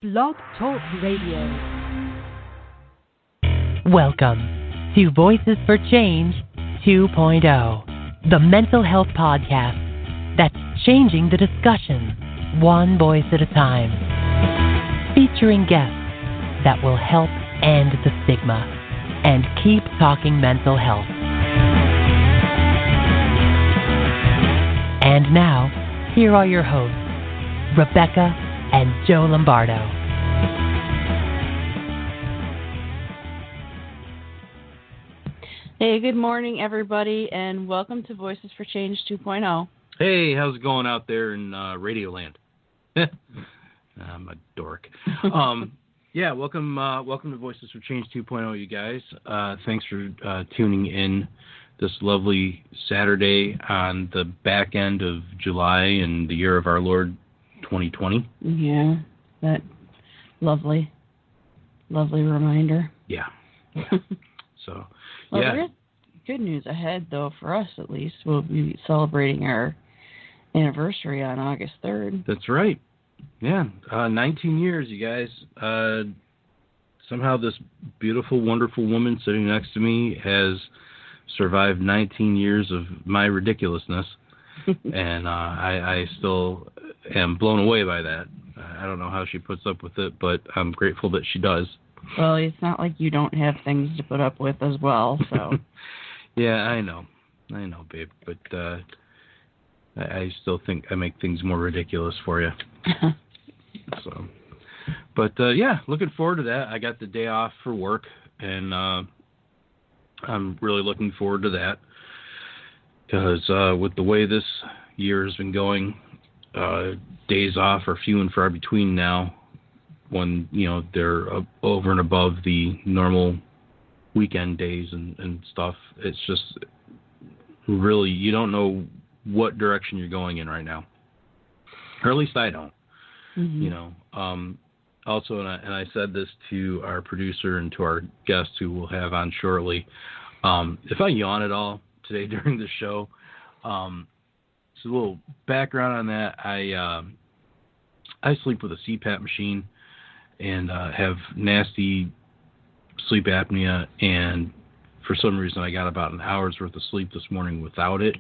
Blog Talk Radio. Welcome to Voices for Change 2.0, the mental health podcast that's changing the discussion one voice at a time, featuring guests that will help end the stigma and keep talking mental health. And now, here are your hosts, Rebecca and Joe Lombardo. Hey, good morning, everybody, and welcome to Voices for Change 2.0. Hey, how's it going out there in Radioland? I'm a dork. Yeah, welcome to Voices for Change 2.0, you guys. Thanks for tuning in this lovely Saturday on the back end of July in the year of our Lord 2020. Yeah, that lovely reminder. Yeah. So, well, yeah. There's good news ahead, though, for us at least. We'll be celebrating our anniversary on August 3rd. That's right. Yeah, 19 years, you guys. Somehow this beautiful, wonderful woman sitting next to me has survived 19 years of my ridiculousness, and I still am blown away by that. I don't know how she puts up with it, but I'm grateful that she does. Well, it's not like you don't have things to put up with as well, so. Yeah, I know, babe, but I still think I make things more ridiculous for you. So, but yeah, looking forward to that. I got the day off for work, and I'm really looking forward to that because with the way this year has been going, days off are few and far between now. When they're over and above the normal weekend days and stuff, it's just really you don't know what direction you're going in right now, or at least I don't. Mm-hmm. Also, and I said this to our producer and to our guest who we'll have on shortly. If I yawn at all today during the show, so a little background on that. I sleep with a CPAP machine and have nasty sleep apnea, and for some reason I got about an hour's worth of sleep this morning without it.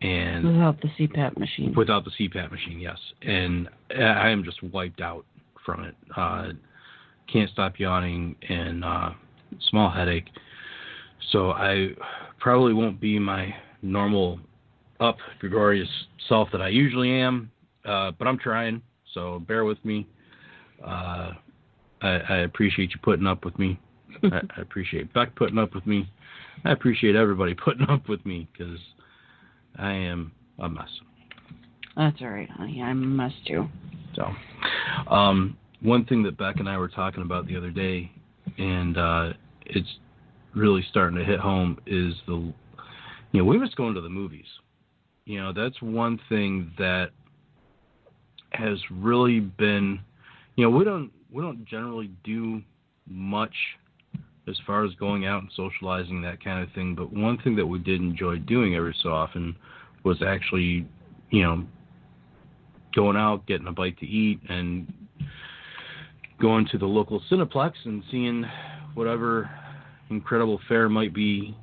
And without the CPAP machine. Without the CPAP machine, yes. And I am just wiped out from it. Can't stop yawning and small headache. So I probably won't be my normal up, gregarious self that I usually am, but I'm trying, so bear with me. I appreciate you putting up with me. I appreciate Beck putting up with me. I appreciate everybody putting up with me because I am a mess. That's all right, honey. I'm a mess too. So, one thing that Beck and I were talking about the other day, and it's really starting to hit home, is we miss going to the movies. That's one thing that has really been. We don't generally do much as far as going out and socializing, that kind of thing. But one thing that we did enjoy doing every so often was actually, going out, getting a bite to eat, and going to the local Cineplex and seeing whatever incredible fare might be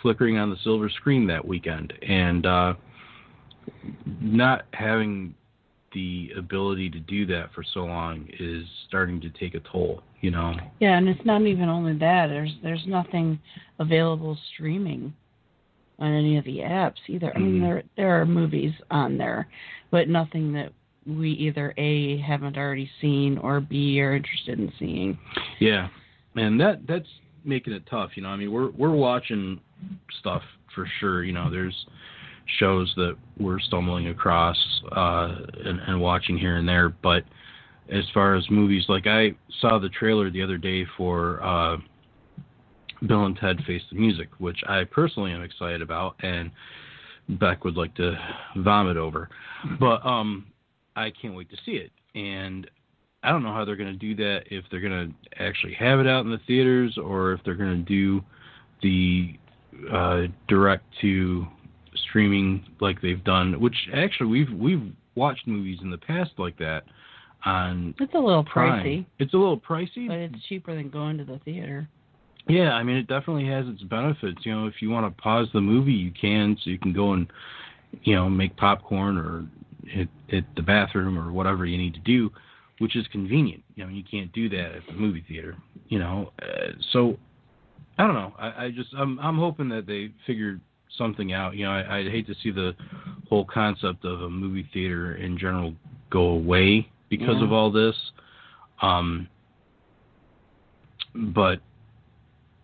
flickering on the silver screen that weekend. And not having the ability to do that for so long is starting to take a toll, Yeah, and it's not even only that. There's nothing available streaming on any of the apps either. I mean, there are movies on there, but nothing that we either A, haven't already seen, or B, are interested in seeing. Yeah, and that's making it tough, I mean, we're watching stuff for sure, there's shows that we're stumbling across and watching here and there, but as far as movies, like I saw the trailer the other day for Bill and Ted Face the Music, which I personally am excited about, and Beck would like to vomit over, but I can't wait to see it. And I don't know how they're going to do that, if they're going to actually have it out in the theaters, or if they're going to do the direct to streaming like they've done, which actually we've watched movies in the past like that on It's a little Prime. pricey. It's a little pricey, but it's cheaper than going to the theater. Yeah, I mean, it definitely has its benefits. You know, if you want to pause the movie, you can, so you can go and, you know, make popcorn or hit the bathroom or whatever you need to do, which is convenient. You know, you can't do that at the movie theater. You know, so I don't know. I'm hoping that they figured something out. You know, I'd hate to see the whole concept of a movie theater in general go away because of all this. But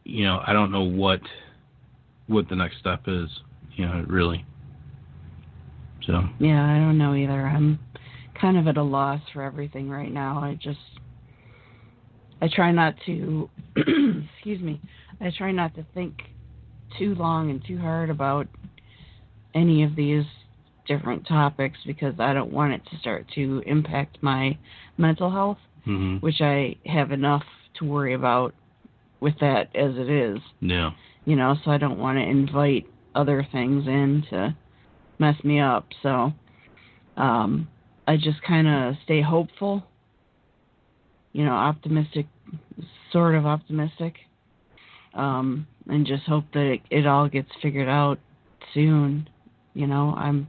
you know, I don't know what the next step is. You know, really. So. Yeah, I don't know either. I'm kind of at a loss for everything right now. I try not to, excuse me, I try not to think too long and too hard about any of these different topics because I don't want it to start to impact my mental health, which I have enough to worry about with that as it is. Yeah. You know, so I don't want to invite other things in to mess me up. So I just kind of stay hopeful, you know, optimistic, sort of optimistic, and just hope that it all gets figured out soon. You know,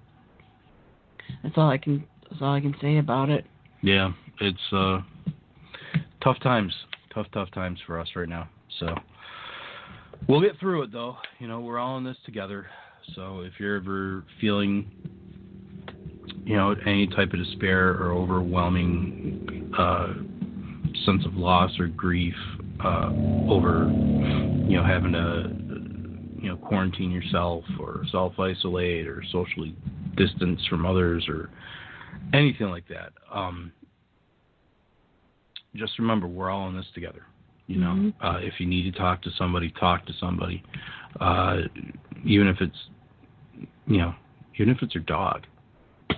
that's all I can say about it. Yeah, it's tough times for us right now. So we'll get through it, though. You know, we're all in this together. So if you're ever feeling, you know, any type of despair or overwhelming sense of loss or grief over, you know, having to, you know, quarantine yourself or self-isolate or socially distance from others or anything like that, just remember we're all in this together. You know, if you need to talk to somebody, talk to somebody. Even if it's, you know, even if it's your dog.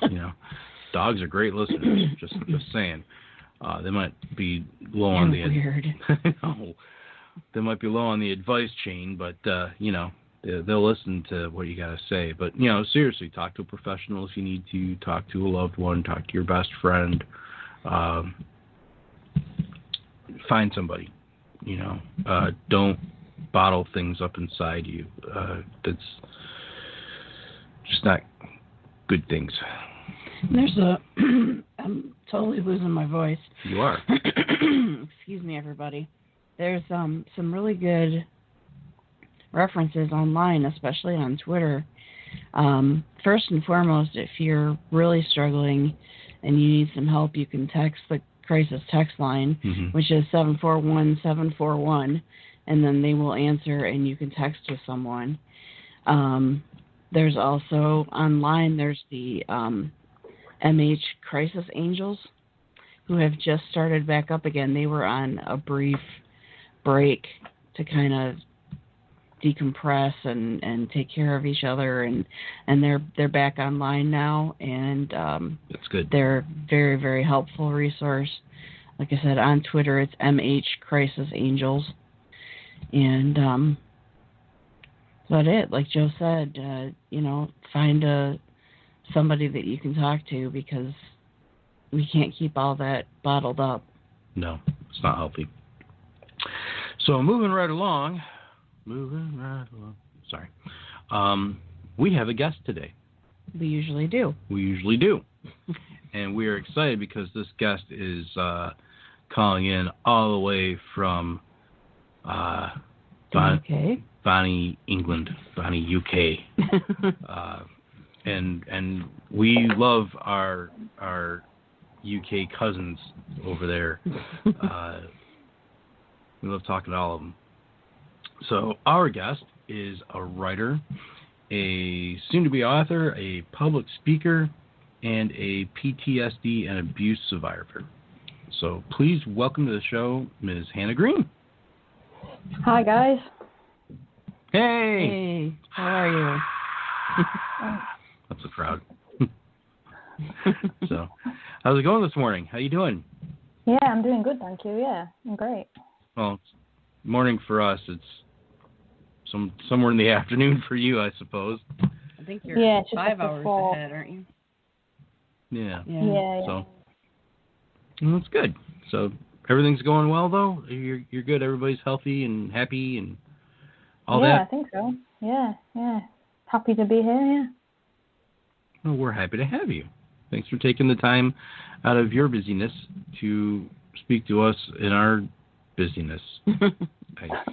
You know, dogs are great listeners. Just saying. They might be low on the weird. no, they might be low on the advice chain, but you know, they'll listen to what you got to say. But you know, seriously, talk to a professional if you need to. Talk to a loved one. Talk to your best friend. Find somebody. You know, don't bottle things up inside you. That's just not good things. There's I'm totally losing my voice. You are. Excuse me, everybody. There's some really good references online, especially on Twitter. First and foremost, if you're really struggling and you need some help, you can text the crisis text line, which is 741-741, and then they will answer and you can text with someone. There's also online, there's the MH Crisis Angels, who have just started back up again. They were on a brief break to kind of decompress and take care of each other, and they're back online now, and that's good. They're a very, very helpful resource. Like I said, on Twitter it's MH Crisis Angels, and that's about it. Like Joe said, you know, find somebody that you can talk to, because we can't keep all that bottled up. No, it's not healthy. So moving right along. Sorry. We have a guest today. We usually do. And we are excited because this guest is calling in all the way from Bonnie, England, Bonnie, UK. And we love our UK cousins over there. We love talking to all of them. So our guest is a writer, a soon-to-be author, a public speaker, and a PTSD and abuse survivor. So please welcome to the show, Ms. Hannah Green. Hi, guys. Hey, how are you? That's a crowd. So, how's it going this morning? How you doing? Yeah, I'm doing good, thank you. Yeah, I'm great. Well, it's morning for us. It's somewhere in the afternoon for you, I suppose. I think you're 5 hours ahead, aren't you? Yeah. Yeah. So, Well, that's good. So everything's going well, though? You're good? Everybody's healthy and happy and all that? Yeah, I think so. Yeah. Happy to be here, yeah. Well, we're happy to have you. Thanks for taking the time out of your busyness to speak to us in our busyness, I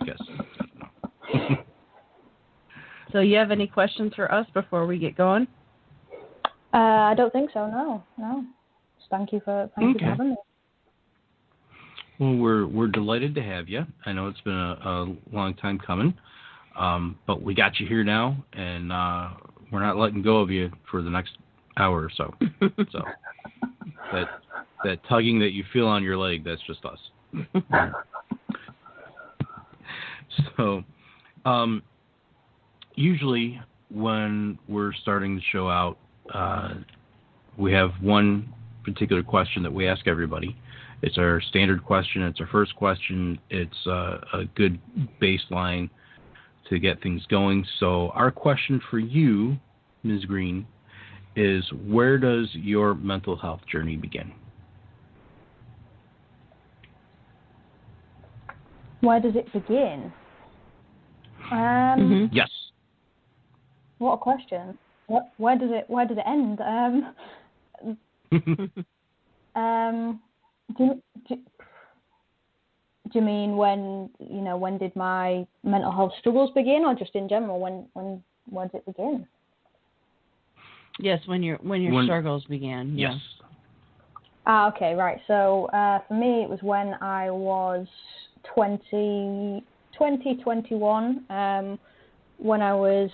guess. I don't know. So you have any questions for us before we get going? I don't think so, no. Just thank you for having me. Well, we're delighted to have you. I know it's been a long time coming, but we got you here now, and we're not letting go of you for the next hour or so. So that tugging that you feel on your leg, that's just us. So, usually when we're starting the show out, we have one particular question that we ask everybody. It's our standard question. It's our first question. It's a good baseline to get things going. So our question for you, Ms. Green, is where does your mental health journey begin? Where does it begin? Yes. What a question. Where does it end? Do you mean when did my mental health struggles begin, or just in general, where did it begin? Yes, when your struggles began. Yes. Ah, okay, right. So for me, it was when I was 21, when I was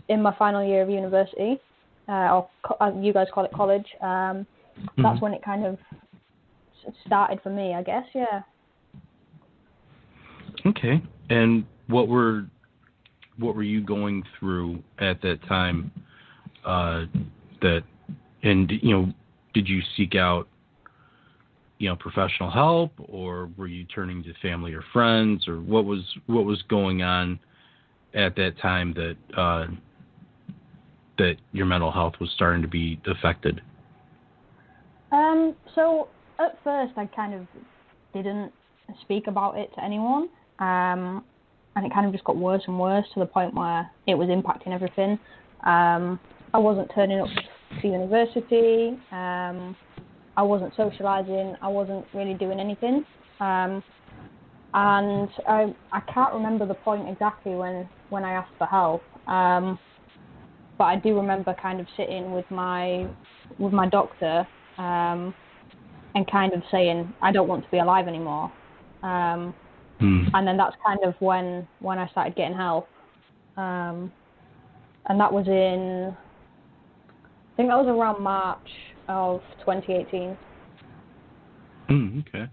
in my final year of university, or you guys call it college. That's when it kind of started for me, I guess. Yeah. Okay. And what were you going through at that time? Did you seek out professional help, or were you turning to family or friends, or what was going on at that time that your mental health was starting to be affected? So at first I kind of didn't speak about it to anyone, and it kind of just got worse and worse to the point where it was impacting everything. I wasn't turning up to university. I wasn't socializing. I wasn't really doing anything. And I can't remember the point exactly when I asked for help. But I do remember kind of sitting with my doctor and kind of saying, I don't want to be alive anymore. And then that's kind of when I started getting help. And that was I think that was around March of 2018. Okay.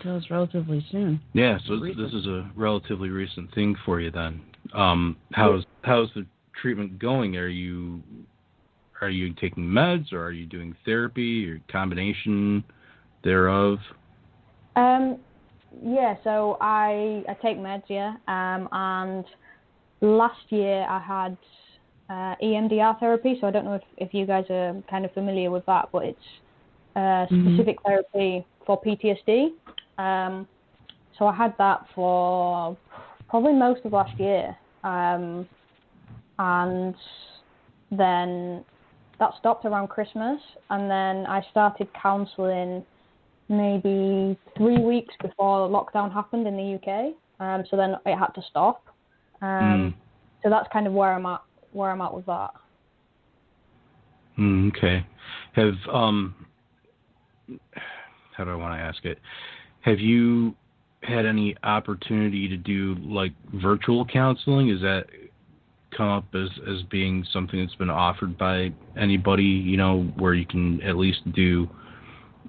So it's relatively soon. Yeah, so this is a relatively recent thing for you then. How's the treatment going? Are you taking meds, or are you doing therapy, or combination thereof? Yeah, so I take meds, yeah. And last year I had EMDR therapy, so I don't know if you guys are kind of familiar with that, but it's specific therapy for PTSD. So I had that for probably most of last year. And then that stopped around Christmas, and then I started counselling maybe 3 weeks before lockdown happened in the UK. So then it had to stop. So that's kind of where I'm at with that. Okay. How do I want to ask it? Have you had any opportunity to do like virtual counseling? Is that come up as being something that's been offered by anybody, where you can at least do,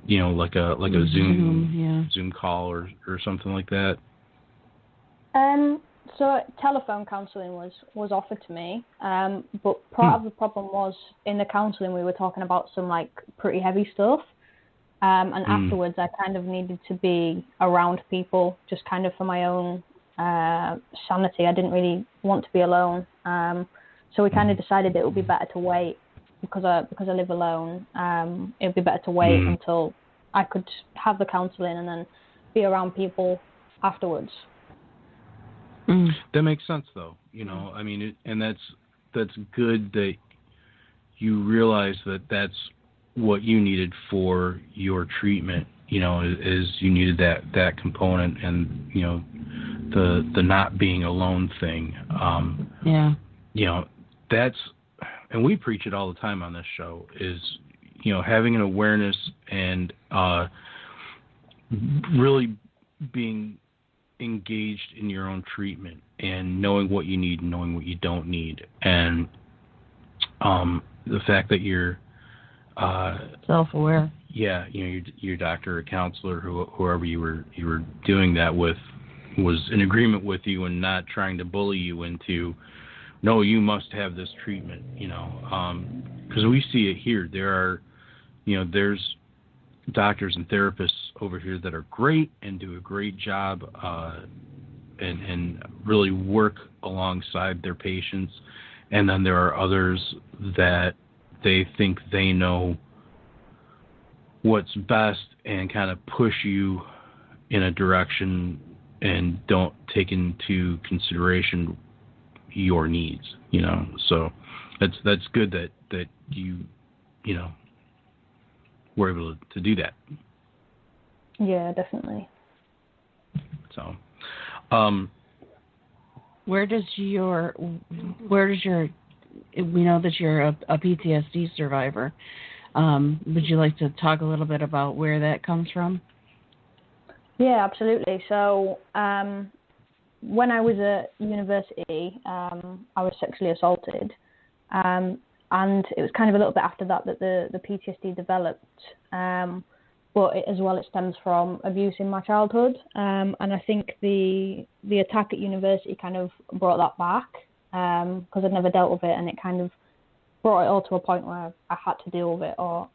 like a Zoom call or something like that? So telephone counselling was offered to me, but part of the problem was in the counselling we were talking about some like pretty heavy stuff, and afterwards I kind of needed to be around people just kind of for my own sanity. I didn't really want to be alone, so we kind of decided that it would be better to wait because I live alone. It would be better to wait until I could have the counselling and then be around people afterwards. That makes sense, though. I mean, and that's good that you realize that that's what you needed for your treatment. Is you needed that component, and the not being alone thing. That's, and we preach it all the time on this show, is having an awareness and really being engaged in your own treatment and knowing what you need and knowing what you don't need, and the fact that you're self-aware. Yeah, your doctor or counselor, whoever you were doing that with, was in agreement with you and not trying to bully you into, no, you must have this treatment. Because we see it here. There are, there's doctors and therapists over here that are great and do a great job and really work alongside their patients. And then there are others that they think they know what's best and kind of push you in a direction and don't take into consideration your needs, So that's good that you were able to do that. Yeah, definitely. So, where does your, we know that you're a PTSD survivor. Would you like to talk a little bit about where that comes from? Yeah, absolutely. So, when I was at university, I was sexually assaulted, and it was kind of a little bit after that the PTSD developed. But as well, it stems from abuse in my childhood, and I think the attack at university kind of brought that back, because I'd never dealt with it, and it kind of brought it all to a point where I had to deal with it, or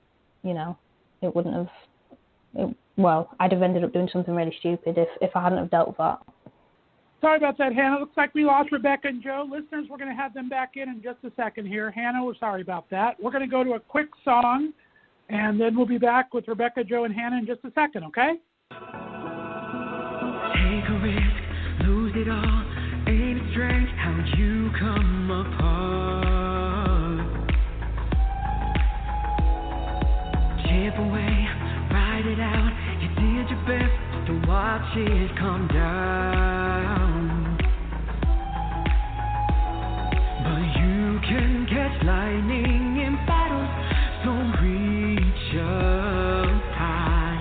it wouldn't have. I'd have ended up doing something really stupid if I hadn't have dealt with that. Sorry about that, Hannah. Looks like we lost Rebecca and Joe. Listeners, we're going to have them back in just a second here. Hannah, we're sorry about that. We're going to go to a quick song, and then we'll be back with Rebecca, Joe, and Hannah in just a second, okay? Take a risk, lose it all. Ain't it strange how you come apart? Chip away, ride it out. You did your best to watch it come down. But you can catch lightning in battles, so reach up high.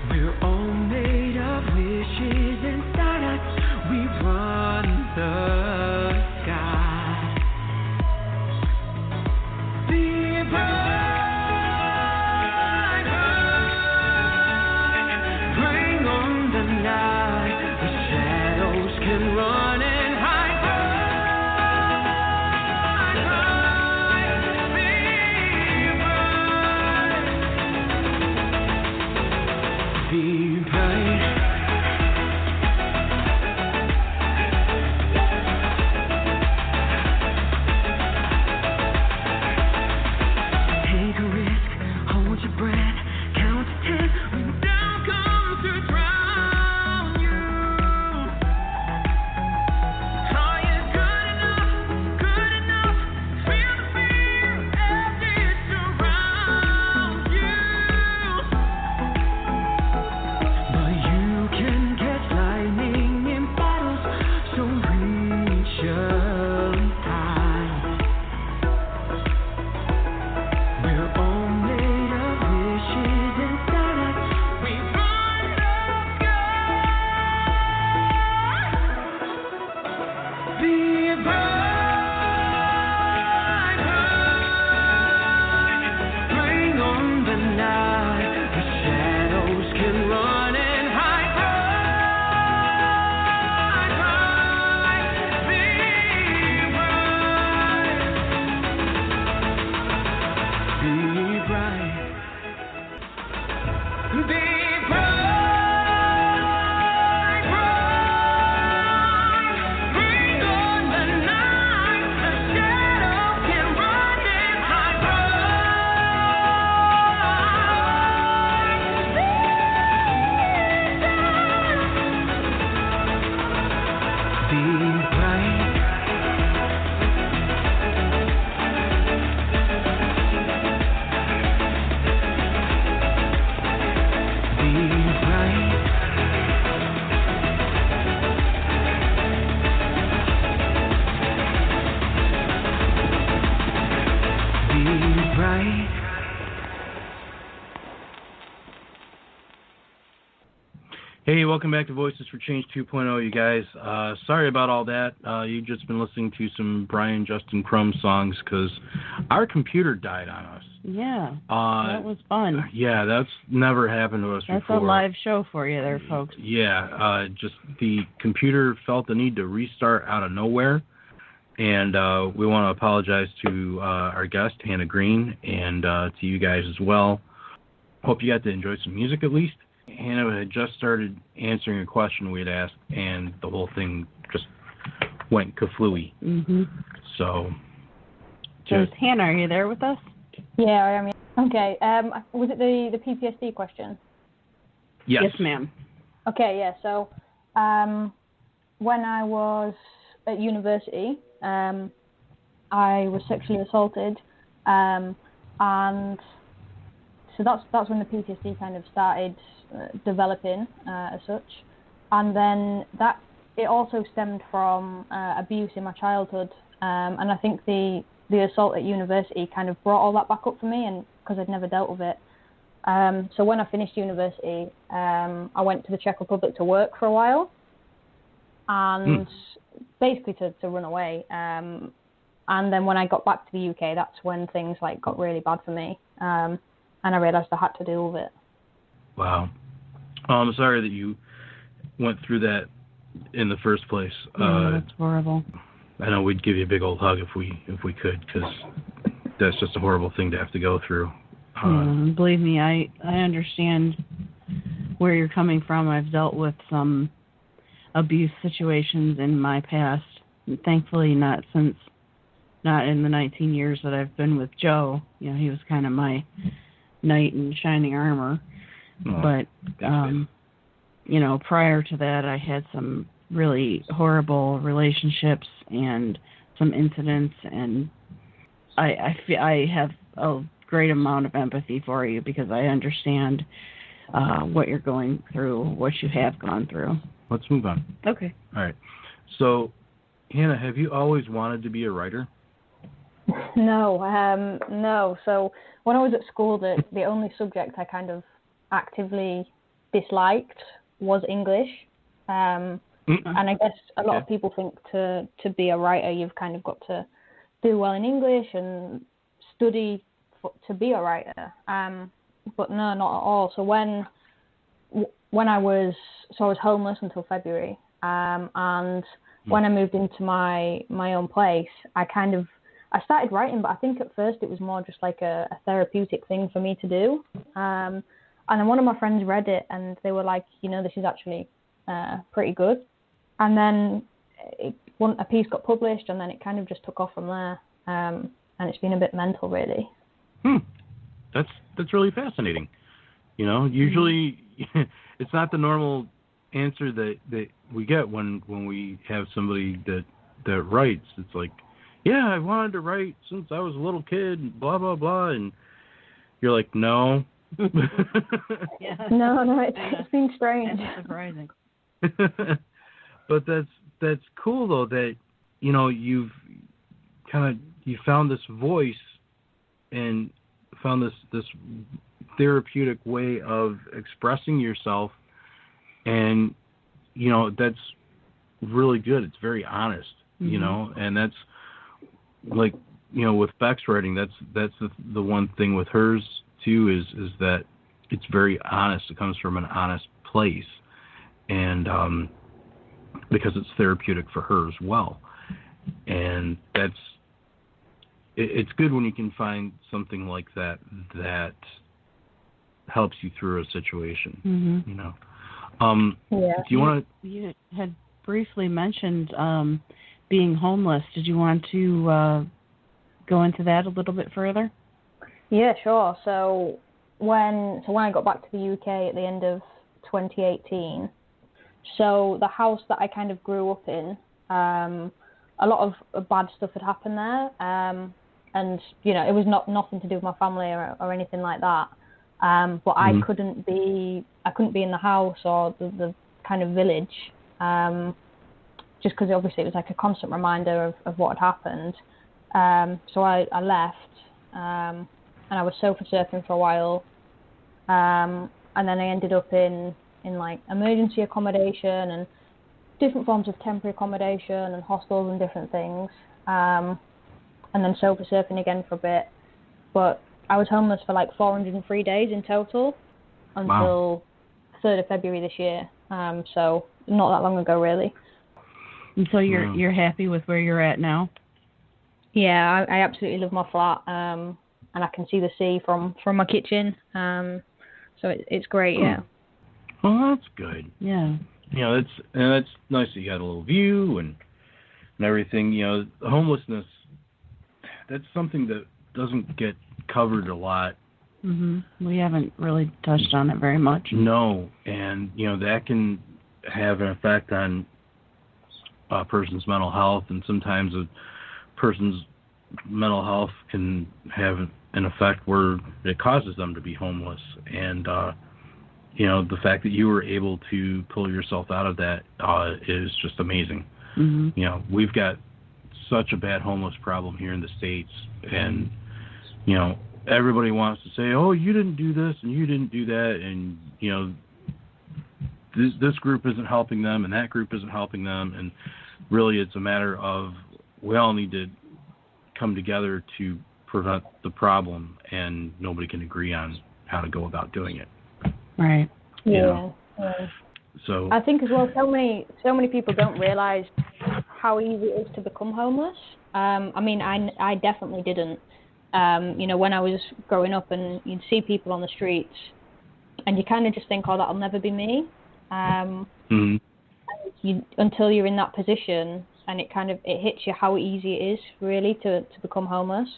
We're all made of wishes inside us. We run the sky. Be bright. Hey, welcome back to Voices for Change 2.0, you guys. Sorry about all that. You've just been listening to some Brian Justin Crumb songs because our computer died on us. Yeah, that was fun. Yeah, that's never happened to us that's before. That's a live show for you there, folks. Yeah, just the computer felt the need to restart out of nowhere. And we want to apologize to our guest, Hannah Green, and to you guys as well. Hope you got to enjoy some music at least. Hannah had just started answering a question we had asked, and the whole thing just went kaflooey. Mm-hmm. So Hannah, are you there with us? Yeah, I am. Okay. Was it the PTSD question? Yes. Yes, ma'am. Okay, yeah. So when I was at university, I was sexually assaulted, and so that's when the PTSD kind of started developing as such, and then it also stemmed from abuse in my childhood, and I think the assault at university kind of brought all that back up for me, and because I'd never dealt with it. So when I finished university, I went to the Czech Republic to work for a while, and basically to run away. And then when I got back to the UK, that's when things got really bad for me, and I realised I had to deal with it. Wow. I'm sorry that you went through that in the first place. That's horrible. I know we'd give you a big old hug if we could, because that's just a horrible thing to have to go through. Believe me, I understand where you're coming from. I've dealt with some abuse situations in my past, and thankfully not in the 19 years that I've been with Joe. He was kind of my knight in shining armor. But prior to that, I had some really horrible relationships and some incidents, and I have a great amount of empathy for you because I understand what you're going through, what you have gone through. Let's move on. Okay. All right. So, Hannah, have you always wanted to be a writer? No. So when I was at school, the only subject I kind of actively disliked was English. And I guess a lot of people think to be a writer, you've kind of got to do well in English and study to be a writer. But no, not at all. So when I was homeless until February, and when I moved into my own place, I started writing, but I think at first it was more just like a therapeutic thing for me to do. And then one of my friends read it, and they were like, this is actually pretty good. And then a piece got published, and then it kind of just took off from there. And it's been a bit mental, really. That's really fascinating. Usually it's not the normal answer that we get when we have somebody that writes. It's like, yeah, I wanted to write since I was a little kid, blah, blah, blah. And you're like, no. Yeah. No, it's been strange. That's surprising. But that's cool though that you found this voice and found this therapeutic way of expressing yourself, and that's really good. It's very honest, and that's like with Beck's writing, that's the one thing with hers too is that it's very honest. It comes from an honest place, and because it's therapeutic for her as well. And it's good when you can find something like that helps you through a situation. Yeah. Do you want to? You had briefly mentioned being homeless. Did you want to go into that a little bit further? Yeah, sure. So when I got back to the UK at the end of 2018, so the house that I kind of grew up in, a lot of bad stuff had happened there, and it was nothing to do with my family or anything like that. But I couldn't be in the house or the kind of village, just because obviously it was like a constant reminder of what had happened. So I left, and I was sofa surfing for a while, and then I ended up in in like emergency accommodation and different forms of temporary accommodation and hostels and different things. And then sofa surfing again for a bit. But I was homeless for like 403 days in total until 3rd of February this year. So not that long ago, really. And so you're happy with where you're at now? Yeah, I absolutely love my flat, and I can see the sea from my kitchen. So it's great, yeah. Well, that's good. Yeah. You know, that's nice that you got a little view and everything. You know, homelessness, that's something that doesn't get covered a lot. We haven't really touched on it very much. No, and you know that can have an effect on a person's mental health, and sometimes a person's mental health can have an effect where it causes them to be homeless. And you know, the fact that you were able to pull yourself out of that is just amazing. You know, we've got such a bad homeless problem here in the States, and you know, everybody wants to say, oh, you didn't do this and you didn't do that, and you know, this group isn't helping them and that group isn't helping them. And really it's a matter of we all need to come together to prevent the problem, and nobody can agree on how to go about doing it. Right. Yeah. You know? So I think as well, so many people don't realize how easy it is to become homeless. I mean, I definitely didn't. You know, when I was growing up, and you'd see people on the streets, and you kind of just think, oh, that'll never be me. Until you're in that position, and it hits you how easy it is really to become homeless.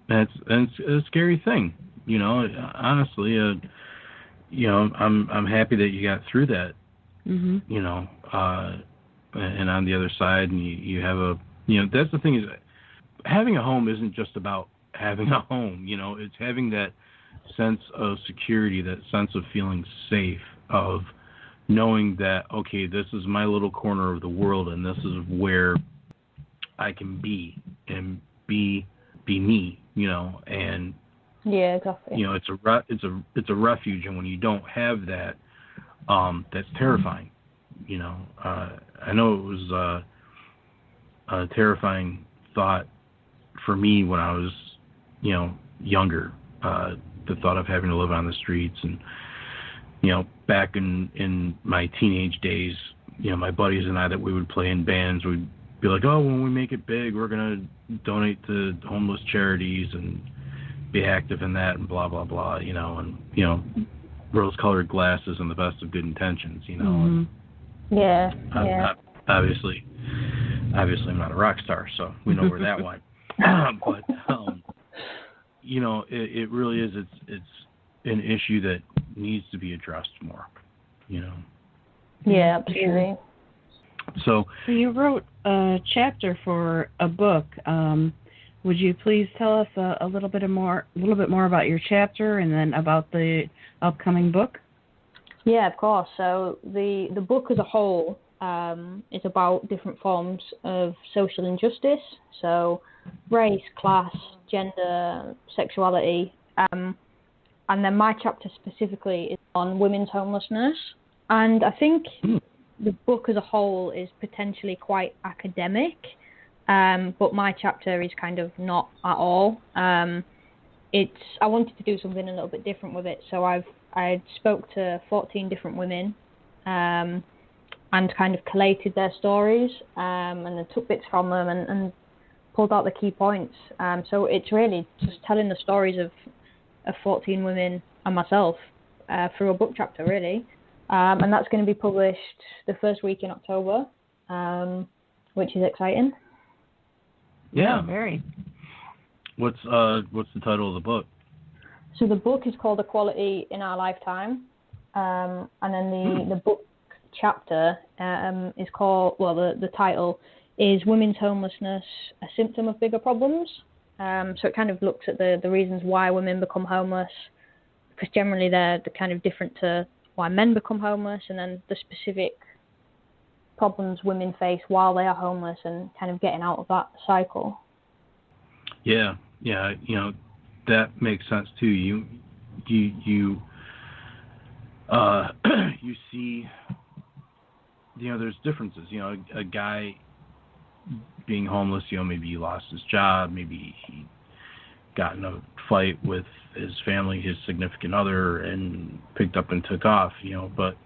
It's a scary thing, you know. Honestly, you know, I'm happy that you got through that. You know, and on the other side, and you have a, you know, that's the thing is, having a home isn't just about having a home. You know, it's having that sense of security, that sense of feeling safe, of knowing that, okay, this is my little corner of the world, and this is where I can be and be me, you know. And yeah, exactly. you know, it's a refuge, and when you don't have that, that's terrifying. You know, I know it was a terrifying thought for me when I was, you know, younger. The thought of having to live on the streets. And you know, back in my teenage days, you know, my buddies and I, that we would play in bands, we'd be like, oh, when we make it big, we're going to donate to homeless charities and be active in that and blah, blah, blah, you know, and, you know, rose-colored glasses and the best of good intentions, you know. And yeah. Obviously, I'm not a rock star, so we know where that went. But, you know, it really is, it's an issue that needs to be addressed more, you know. Yeah, absolutely. So you wrote a chapter for a book. Would you please tell us a little bit more about your chapter, and then about the upcoming book? Yeah, of course. So the book as a whole is about different forms of social injustice. So race, class, gender, sexuality. And then my chapter specifically is on women's homelessness. And I think the book as a whole is potentially quite academic, but my chapter is kind of not at all. I wanted to do something a little bit different with it, so I spoke to 14 different women and kind of collated their stories, and then took bits from them and pulled out the key points. So it's really just telling the stories of 14 women and myself through a book chapter, really. And that's going to be published the first week in October, which is exciting. Yeah, very. What's the title of the book? So the book is called Equality in Our Lifetime, and then the book chapter is called, well, the title is Women's Homelessness, a Symptom of Bigger Problems. So it kind of looks at the reasons why women become homeless, because generally they're kind of different to why men become homeless, and then the specific problems women face while they are homeless, and kind of getting out of that cycle. Yeah, you know, that makes sense too. You you see, there's differences. A guy being homeless, maybe he lost his job, maybe he got in a fight with his family, his significant other, and picked up and took off, but,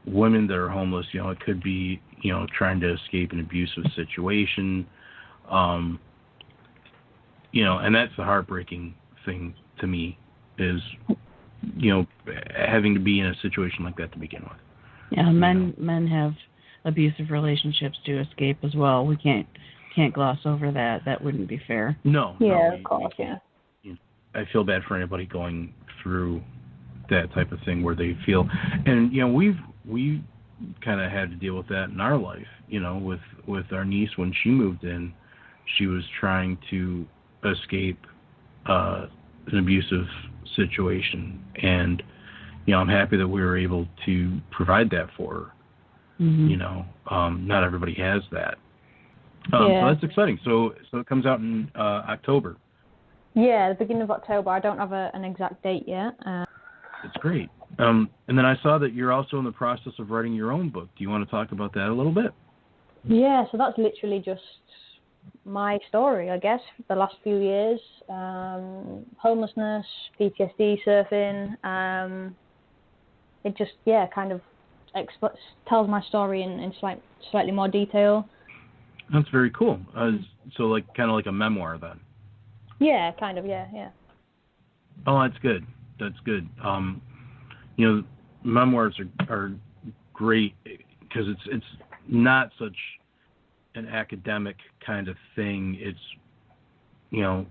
women that are homeless, it could be, trying to escape an abusive situation, and that's the heartbreaking thing to me is, having to be in a situation like that to begin with. Yeah, men have abusive relationships to escape as well. We can't gloss over that. That wouldn't be fair. No. Yeah, of course, yeah. I feel bad for anybody going through that type of thing where they feel, and we kind of had to deal with that in our life. With our niece when she moved in, she was trying to escape an abusive situation, and I'm happy that we were able to provide that for her. Not everybody has that. So that's exciting. So it comes out in October. Yeah, the beginning of October. I don't have an exact date yet. It's great. And then I saw that you're also in the process of writing your own book. Do you want to talk about that a little bit? Yeah, so that's literally just my story, I guess, the last few years. Homelessness, PTSD, surfing. It just, kind of tells my story in slightly more detail. That's very cool. So kind of like a memoir then. Yeah, kind of, yeah. Oh, that's good. Memoirs are great because it's not such an academic kind of thing. It's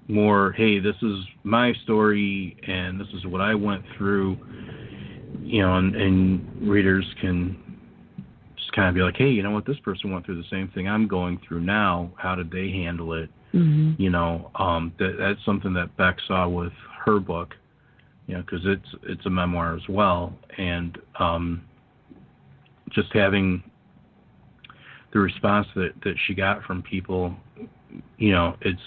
more, hey, this is my story and this is what I went through. And readers can just kind of be like, hey, you know what, this person went through the same thing I'm going through now. How did they handle it? That's something that Beck saw with her book, because it's a memoir as well. And just having the response that she got from people, it's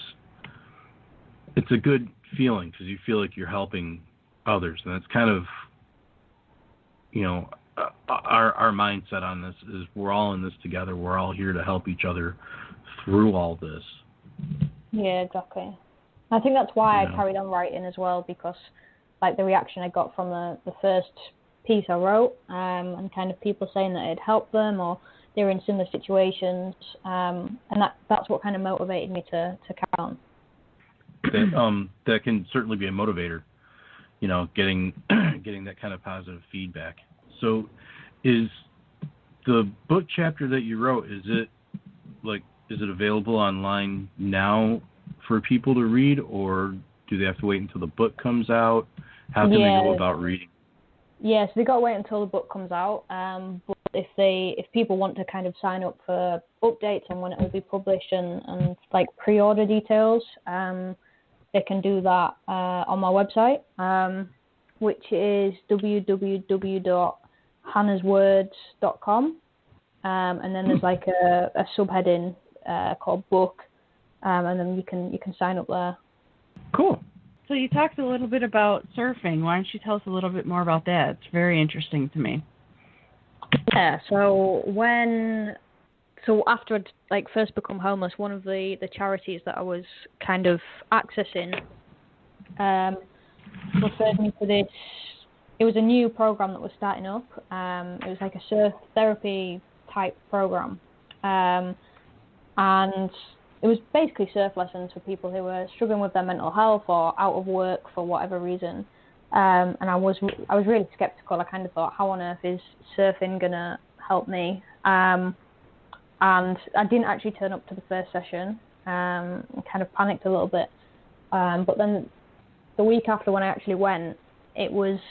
a good feeling because you feel like you're helping others. And that's kind of, our mindset on this is we're all in this together. We're all here to help each other through all this. Yeah, exactly. I think that's why I carried on writing as well, because the reaction I got from the first piece I wrote, and kind of people saying that it helped them or they were in similar situations, and that's what kind of motivated me to carry on. That can certainly be a motivator, getting that kind of positive feedback. So is the book chapter that you wrote, is it available online now for people to read, or do they have to wait until the book comes out? How can they go about reading? Yeah, so they got to wait until the book comes out. But if people want to kind of sign up for updates on when it will be published and pre-order details, they can do that on my website, which is www.hannahswords.com. And then there's a subheading called book, and then you can sign up there. Cool. So you talked a little bit about surfing. Why don't you tell us a little bit more about that? It's very interesting to me. Yeah. So after I'd first become homeless, one of the charities that I was kind of accessing referred me to this. It was a new program that was starting up. It was like a surf therapy type program, and it was basically surf lessons for people who were struggling with their mental health or out of work for whatever reason. And I was really skeptical. I kind of thought, how on earth is surfing gonna help me? And I didn't actually turn up to the first session. I kind of panicked a little bit. But then the week after, when I actually went, it was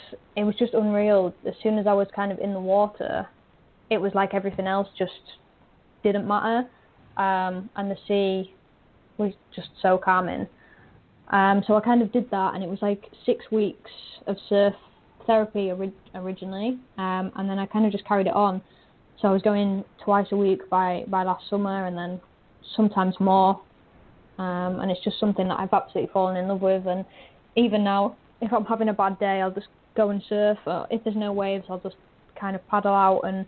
just unreal. As soon as I was kind of in the water, it was like everything else just didn't matter. And the sea was just so calming. So I kind of did that, and it was 6 weeks of surf therapy originally, and then I kind of just carried it on. So I was going twice a week by last summer, and then sometimes more. And it's just something that I've absolutely fallen in love with. And even now, if I'm having a bad day, I'll just go and surf. Or if there's no waves, I'll just kind of paddle out and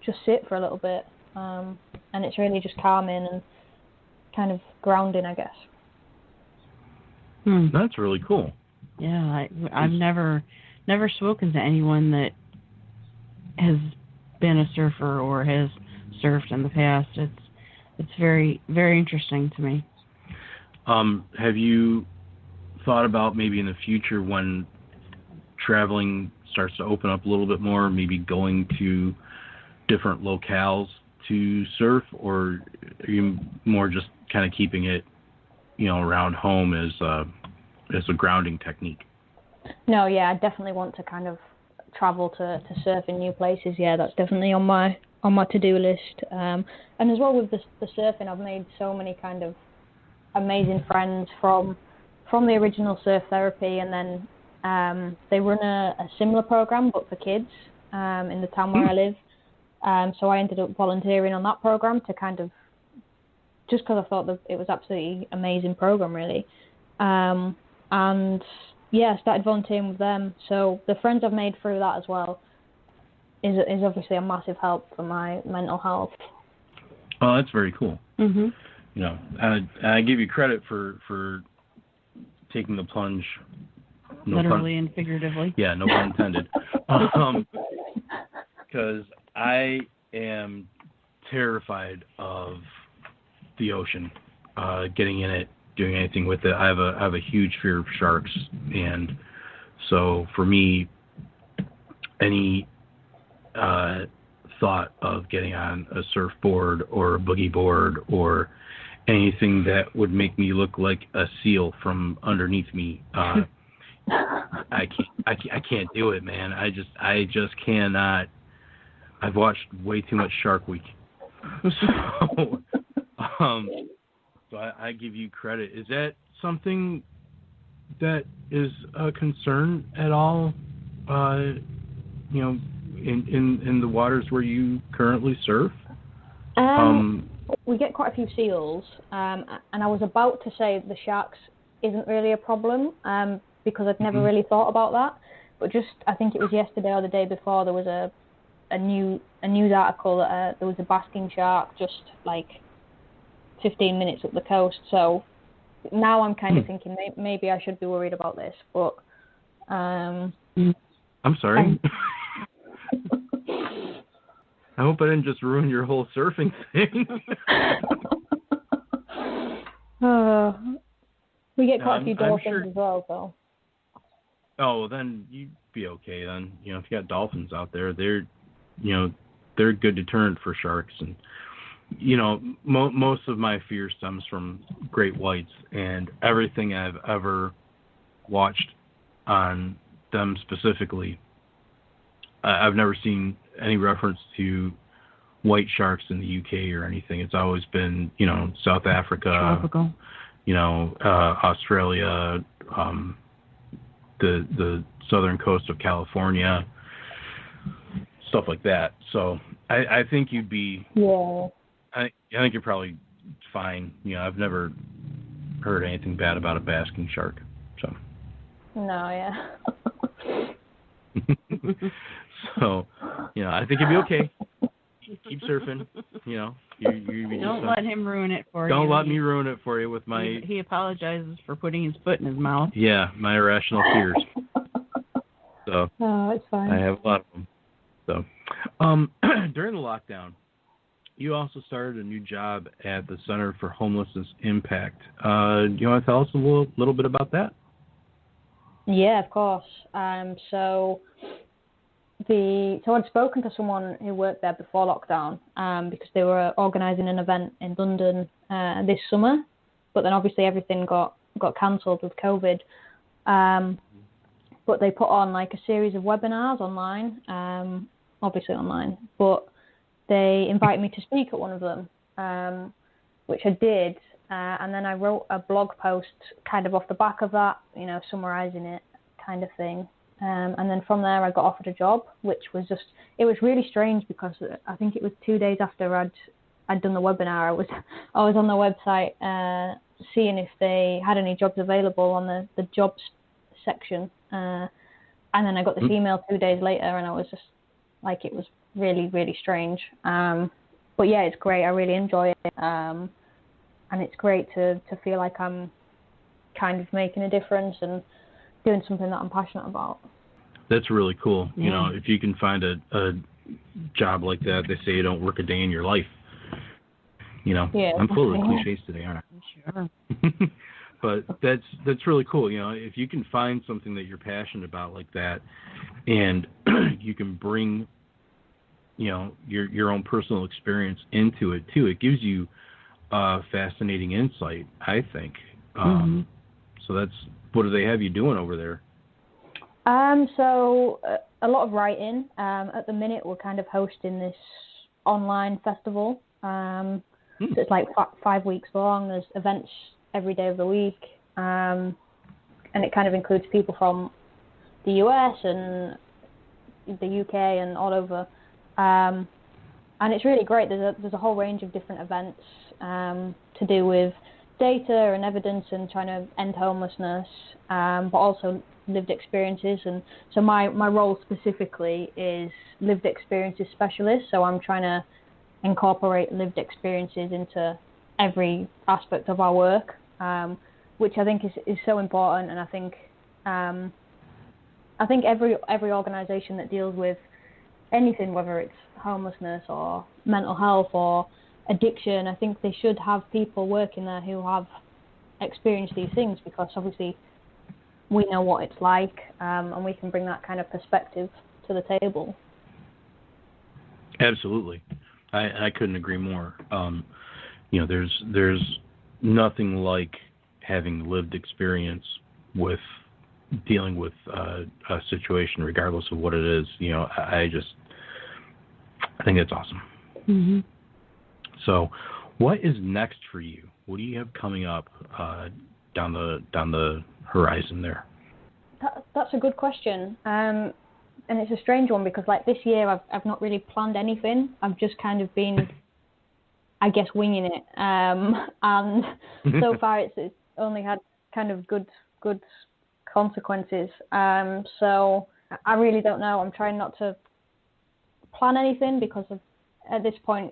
just sit for a little bit. And it's really just calming and kind of grounding, I guess. That's really cool. Yeah, I've never spoken to anyone that has been a surfer or has surfed in the past. It's very, very interesting to me. Have you thought about maybe in the future when traveling starts to open up a little bit more, maybe going to different locales to surf, or are you more just kind of keeping it, around home as a grounding technique? No, yeah, I definitely want to kind of travel to surf in new places. Yeah, that's definitely on my to-do list. And as well with the surfing, I've made so many kind of amazing friends from the original Surf Therapy, and then they run a similar program but for kids in the town where I live. So I ended up volunteering on that program to kind of, just because I thought that it was absolutely amazing program, really. And yeah, I started volunteering with them. So the friends I've made through that as well is obviously a massive help for my mental health. Oh, that's very cool. Mm-hmm. I give you credit for taking the plunge. Literally and figuratively. Yeah, no pun intended. Because I am terrified of the ocean, getting in it, doing anything with it. I have a huge fear of sharks, and so for me, any thought of getting on a surfboard or a boogie board or anything that would make me look like a seal from underneath me, I can't do it, man. I just cannot. I've watched way too much Shark Week, so I give you credit. Is that something that is a concern at all? In the waters where you currently surf? We get quite a few seals, and I was about to say the sharks isn't really a problem, because I'd never really thought about that. But just, I think it was yesterday or the day before, there was a news article that there was a basking shark just like 15 minutes up the coast. So now I'm kind of thinking maybe I should be worried about this, but I'm sorry. I hope I didn't just ruin your whole surfing thing. We get quite a few dolphins as well, so. Oh, then you'd be okay then. If you got dolphins out there, they're a good deterrent for sharks. And, most of my fear stems from great whites, and everything I've ever watched on them specifically, I've never seen any reference to white sharks in the UK or anything. It's always been, South Africa, tropical, Australia, the southern coast of California, stuff like that. So I think you'd be. Yeah. I think you're probably fine. I've never heard anything bad about a basking shark. So. No, yeah. So, I think you'd be okay. Keep surfing. Don't let him ruin it for you. Don't let me ruin it for you with my. He apologizes for putting his foot in his mouth. Yeah, my irrational fears. So. Oh, it's fine. I have a lot of them. So, during the lockdown, you also started a new job at the Center for Homelessness Impact. Do you want to tell us a little bit about that? Yeah, of course. So I'd spoken to someone who worked there before lockdown, because they were organising an event in London this summer, but then obviously everything got cancelled with COVID. But they put on like a series of webinars online, obviously online, but they invited me to speak at one of them, which I did. And then I wrote a blog post kind of off the back of that, summarising it kind of thing. And then from there I got offered a job, which was it was really strange because I think it was 2 days after I'd done the webinar. I was on the website seeing if they had any jobs available on the jobs section. And then I got this email 2 days later, and I was just Like, it was really, really strange. But yeah, it's great. I really enjoy it. And it's great to feel like I'm kind of making a difference and doing something that I'm passionate about. That's really cool. Yeah. You know, if you can find a job like that, they say you don't work a day in your life. You know, Yeah, I'm full of definitely. cliches today, aren't Sure. I? But that's really cool. You know, if you can find something that you're passionate about like that, and you can bring, you know, your own personal experience into it too, it gives you fascinating insight, I think. So that's, what do they have you doing over there? So a lot of writing. At the minute, we're kind of hosting this online festival. So it's like 5 weeks long. There's events every day of the week, and it kind of includes people from the US and the UK and all over. And it's really great. There's a whole range of different events to do with data and evidence and trying to end homelessness, but also lived experiences. And so my role specifically is lived experiences specialist. So I'm trying to incorporate lived experiences into every aspect of our work, which I think is so important. And I think every organisation that deals with anything, whether it's homelessness or mental health or addiction, I think they should have people working there who have experienced these things, because obviously we know what it's like, and we can bring that kind of perspective to the table. Absolutely. I couldn't agree more. You know, there's nothing like having lived experience with dealing with a situation, regardless of what it is. You know, I think that's awesome. Mm-hmm. So, what is next for you? What do you have coming up down the horizon there? That's a good question. And it's a strange one, because like this year I've not really planned anything. I've just kind of been, I guess, winging it. And so far it's only had kind of good consequences. So I really don't know. I'm trying not to plan anything, because at this point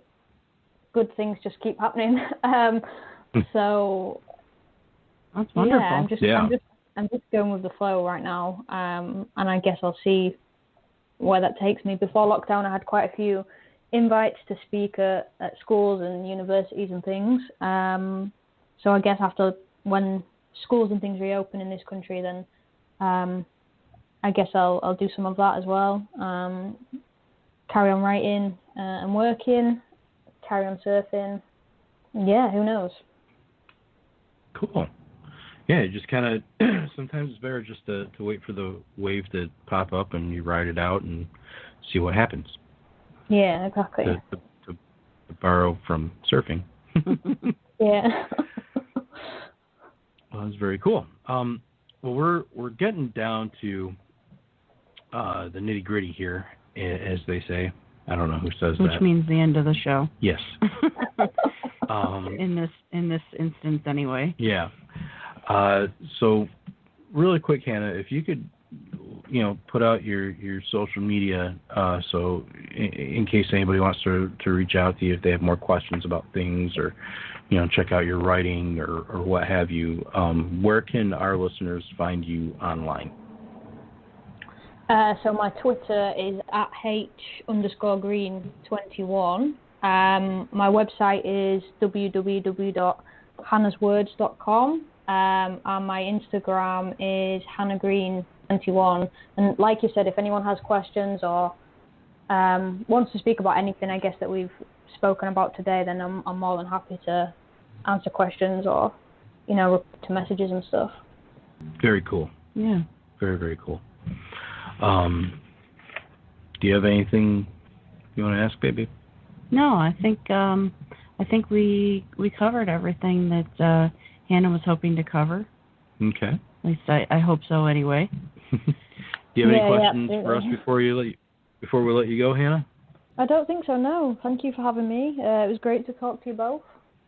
good things just keep happening. So That's wonderful. Yeah, I'm just going with the flow right now. And I guess I'll see where that takes me. Before lockdown, I had quite a few invites to speak at schools and universities and things. So I guess after, when schools and things reopen in this country, then I guess I'll do some of that as well. Carry on writing and working, carry on surfing. Yeah, who knows? Cool. Yeah, just kind of, sometimes it's better just to wait for the wave to pop up and you ride it out and see what happens. Yeah, exactly. To borrow from surfing. Yeah. Well, that's very cool. Well, we're getting down to the nitty gritty here, as they say. I don't know who says that. Which means the end of the show. Yes. In this instance, anyway. Yeah. So, really quick, Hannah, if you could, you know, put out your social media, so in case anybody wants to reach out to you if they have more questions about things, or, you know, check out your writing or what have you, where can our listeners find you online? So my Twitter is @h_green21. My website is www.hannahswords.com. And my Instagram is hannahgreen21. And like you said, if anyone has questions or wants to speak about anything, I guess, that we've spoken about today, then I'm more than happy to answer questions or, you know, reply to messages and stuff. Very cool. Yeah. Very, very cool. Do you have anything you want to ask, baby? No, I think we covered everything that Hannah was hoping to cover. Okay. At least I hope so, anyway. Do you have any questions absolutely. for us before we let you go, Hannah? I don't think so, no. Thank you for having me. It was great to talk to you both.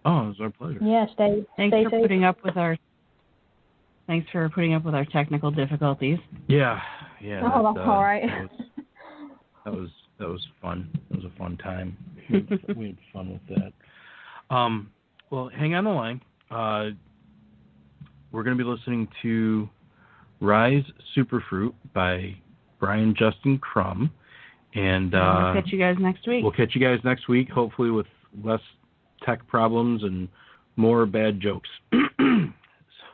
Oh, it was our pleasure. Yeah, stay Thanks for safe. putting up with our technical difficulties. Yeah. Oh, that's all right. That That was fun. It was a fun time. We had fun with that. Well, hang on the line. We're going to be listening to Rise Superfruit by Brian Justin Crum. And we'll catch you guys next week. We'll catch you guys next week, hopefully with less tech problems and more bad jokes.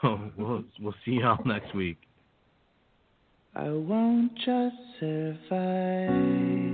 So we'll see y'all next week. I won't just survive.